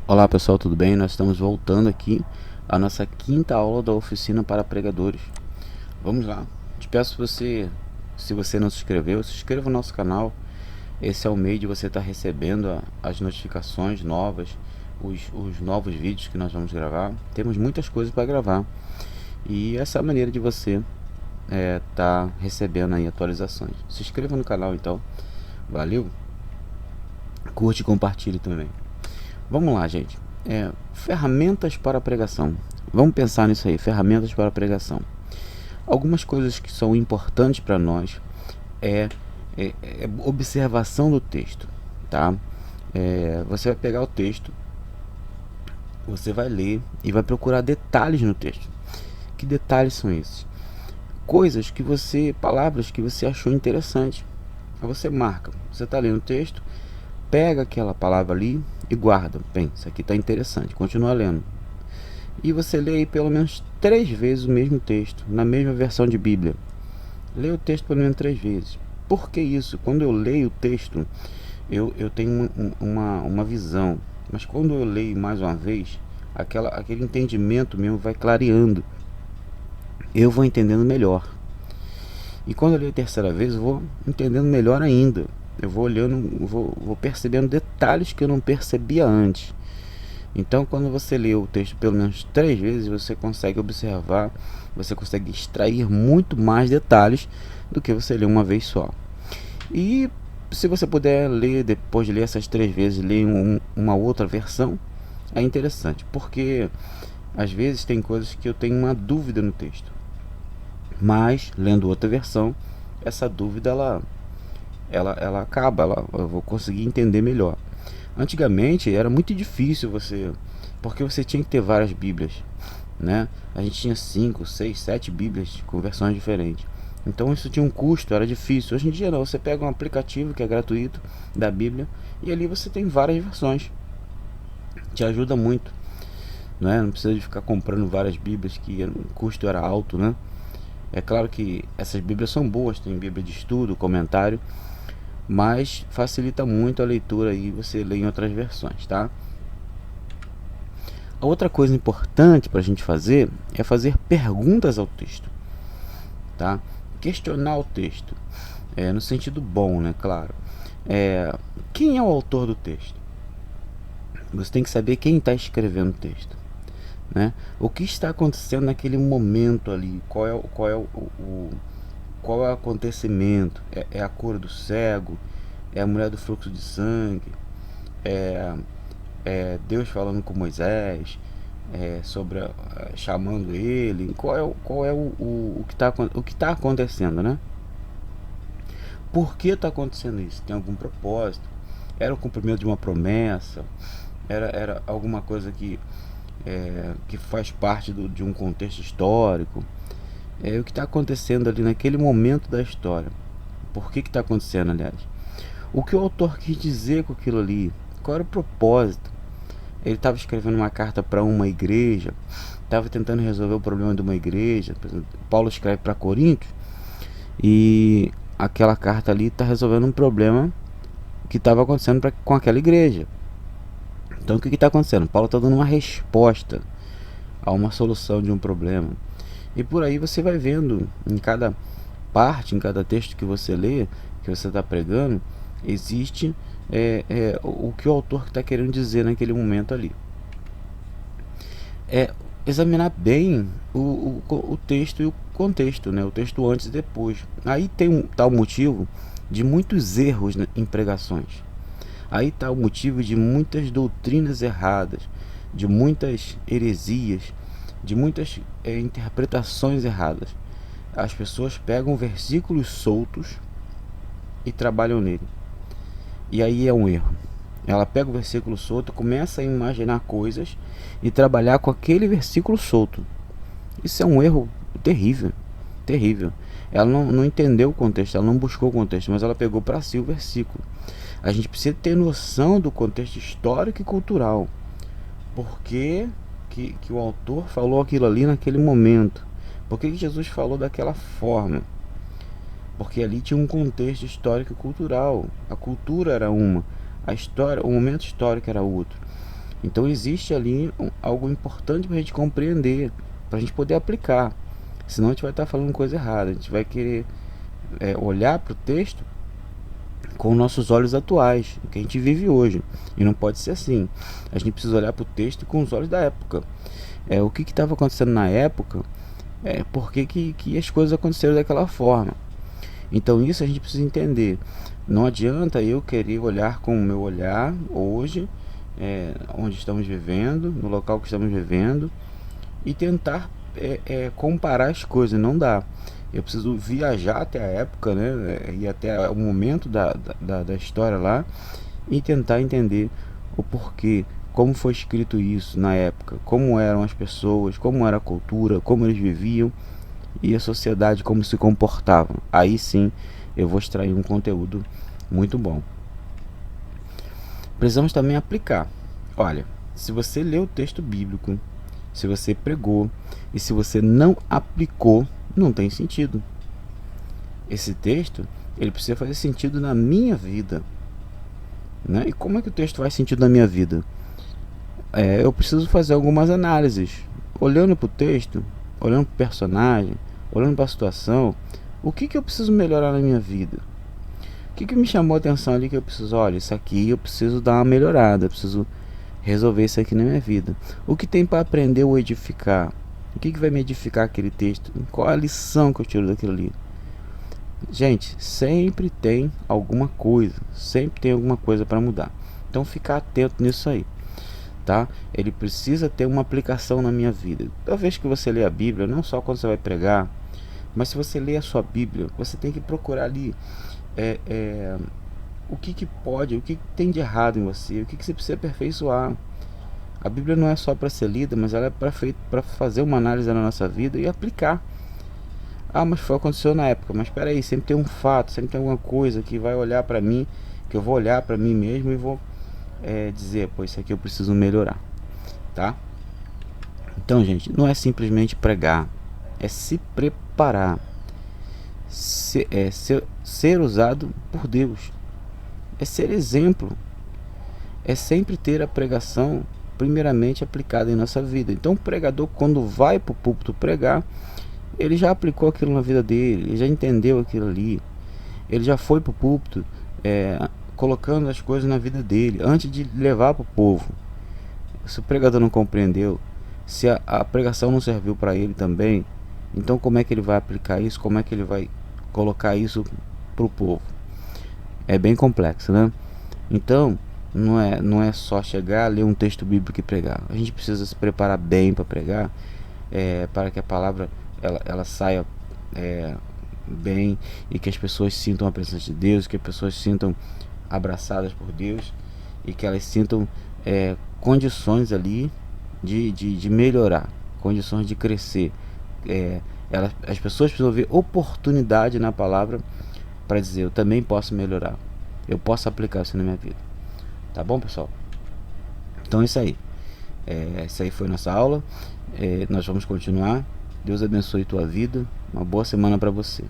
Olá pessoal, tudo bem? Nós estamos voltando aqui à nossa quinta aula da oficina para pregadores. Vamos lá. Te peço você, se você não se inscreveu, se inscreva no nosso canal. Esse é o meio de você estar recebendo as notificações novas, os novos vídeos que nós vamos gravar. Temos muitas coisas para gravar e essa é a maneira de você estar recebendo aí atualizações. Se inscreva no canal então. Valeu? Curte e compartilhe também. Vamos lá, gente. Ferramentas para pregação. Vamos pensar nisso aí, ferramentas para pregação. Algumas coisas que são importantes para nós é observação do texto, tá? Você vai pegar o texto, você vai ler e vai procurar detalhes no texto. Que detalhes são esses? Coisas que palavras que você achou interessante. Aí você marca. Você está lendo o texto, pega aquela palavra ali e guarda. Bem, isso aqui está interessante, continua lendo. E você lê aí pelo menos 3 vezes o mesmo texto, na mesma versão de Bíblia. Lê o texto pelo menos 3 vezes. Por que isso? Quando eu leio o texto, eu tenho uma visão. Mas quando eu leio mais uma vez, aquele entendimento mesmo vai clareando. Eu vou entendendo melhor. E quando eu leio a terceira vez, eu vou entendendo melhor ainda. Eu vou olhando, vou percebendo detalhes que eu não percebia antes. Então, quando você lê o texto pelo menos 3 vezes, você consegue observar, você consegue extrair muito mais detalhes do que você lê uma vez só. E se você puder ler, depois de ler essas 3 vezes, ler uma outra versão, é interessante, porque às vezes tem coisas que eu tenho uma dúvida no texto, mas lendo outra versão, essa dúvida ela acaba, eu vou conseguir entender melhor. Antigamente era muito difícil porque você tinha que ter várias bíblias, né? A gente tinha 5, 6, 7 bíblias com versões diferentes. Então isso tinha um custo, era difícil. Hoje em dia não, você pega um aplicativo que é gratuito da Bíblia e ali você tem várias versões. Te ajuda muito, né? Não precisa de ficar comprando várias bíblias que o custo era alto, né? É claro que essas bíblias são boas, tem bíblia de estudo, comentário, mas facilita muito a leitura e você lê em outras versões, tá? A outra coisa importante para a gente fazer é fazer perguntas ao texto, tá? Questionar o texto, no sentido bom, né? Claro. Quem é o autor do texto? Você tem que saber quem está escrevendo o texto, né? O que está acontecendo naquele momento ali? Qual é o acontecimento? É a cura do cego? É a mulher do fluxo de sangue? É Deus falando com Moisés? Chamando ele? Qual é o que está acontecendo, né? Por que está acontecendo isso? Tem algum propósito? Era o cumprimento de uma promessa? Era alguma coisa que faz parte de um contexto histórico? O que está acontecendo ali naquele momento da história? Por que está acontecendo, aliás? O que o autor quis dizer com aquilo ali? Qual era o propósito? Ele estava escrevendo uma carta para uma igreja, estava tentando resolver o problema de uma igreja. Por exemplo, Paulo escreve para Coríntios e aquela carta ali está resolvendo um problema que estava acontecendo com aquela igreja. Então o que está acontecendo? Paulo está dando uma resposta a uma solução de um problema. E por aí você vai vendo em cada parte, em cada texto que você lê, que você está pregando, existe o que o autor está querendo dizer naquele momento ali. Examinar bem o texto e o contexto, né? O texto antes e depois. Aí tem um tal motivo de muitos erros, né, em pregações. Aí está o motivo de muitas doutrinas erradas, de muitas heresias, de muitas interpretações erradas. As pessoas pegam versículos soltos e trabalham nele. E aí é um erro. Ela pega o versículo solto, começa a imaginar coisas e trabalhar com aquele versículo solto. Isso é um erro terrível, terrível. Ela não entendeu o contexto, ela não buscou o contexto, mas ela pegou para si o versículo. A gente precisa ter noção do contexto histórico e cultural. Por que o autor falou aquilo ali naquele momento? Por que Jesus falou daquela forma? Porque ali tinha um contexto histórico e cultural. A cultura era uma, a história, o momento histórico era outro. Então existe ali algo importante para a gente compreender, para a gente poder aplicar. Senão a gente vai estar falando coisa errada. A gente vai querer olhar para o texto com nossos olhos atuais, o que a gente vive hoje. E não pode ser assim. A gente precisa olhar para o texto com os olhos da época. O que estava acontecendo na época, por que as coisas aconteceram daquela forma. Então isso a gente precisa entender. Não adianta eu querer olhar com o meu olhar hoje, onde estamos vivendo, no local que estamos vivendo, e tentar comparar as coisas. Não dá. Eu preciso viajar até a época, né, e até o momento da história lá, e tentar entender o porquê, como foi escrito isso na época, como eram as pessoas, como era a cultura, como eles viviam, e a sociedade como se comportava. Aí sim eu vou extrair um conteúdo muito bom. Precisamos também aplicar. Olha, se você leu o texto bíblico, se você pregou, e se você não aplicou, não tem sentido. Esse texto, ele precisa fazer sentido na minha vida, né? E como é que o texto faz sentido na minha vida? Eu preciso fazer algumas análises, olhando para o texto, olhando para o personagem, olhando para a situação. O que eu preciso melhorar na minha vida? O que me chamou a atenção ali que eu preciso, olha, isso aqui eu preciso dar uma melhorada, eu preciso resolver isso aqui na minha vida. O que tem para aprender ou edificar? O que vai me edificar aquele texto? Qual a lição que eu tiro daquilo ali? Gente, sempre tem alguma coisa, sempre tem alguma coisa para mudar. Então ficar atento nisso aí, tá? Ele precisa ter uma aplicação na minha vida. Toda vez que você lê a Bíblia, não só quando você vai pregar, mas se você lê a sua Bíblia, você tem que procurar ali o que pode, o que tem de errado em você, o que você precisa aperfeiçoar. A Bíblia não é só para ser lida, mas ela é para fazer uma análise na nossa vida e aplicar. Ah, mas foi aconteceu na época. Mas espera aí, sempre tem um fato, sempre tem alguma coisa que vai olhar para mim, que eu vou olhar para mim mesmo e vou dizer, pô, isso aqui eu preciso melhorar, tá? Então, gente, não é simplesmente pregar, é se preparar, ser usado por Deus, é ser exemplo, é sempre ter a pregação primeiramente aplicada em nossa vida. Então o pregador, quando vai para o púlpito pregar, ele já aplicou aquilo na vida dele, ele já entendeu aquilo ali, ele já foi para o púlpito colocando as coisas na vida dele antes de levar para o povo. Se o pregador não compreendeu, se a pregação não serviu para ele também, então como é que ele vai aplicar isso, como é que ele vai colocar isso para o povo? É bem complexo, né? Então não é só chegar, ler um texto bíblico e pregar. A gente precisa se preparar bem para pregar, para que a palavra ela saia bem, e que as pessoas sintam a presença de Deus, que as pessoas sintam abraçadas por Deus, e que elas sintam condições ali de melhorar, condições de crescer. As pessoas precisam ver oportunidade na palavra para dizer, eu também posso melhorar, eu posso aplicar isso na minha vida. Tá bom, pessoal? Então é isso aí. Essa aí foi nossa aula. Nós vamos continuar. Deus abençoe tua vida. Uma boa semana para você.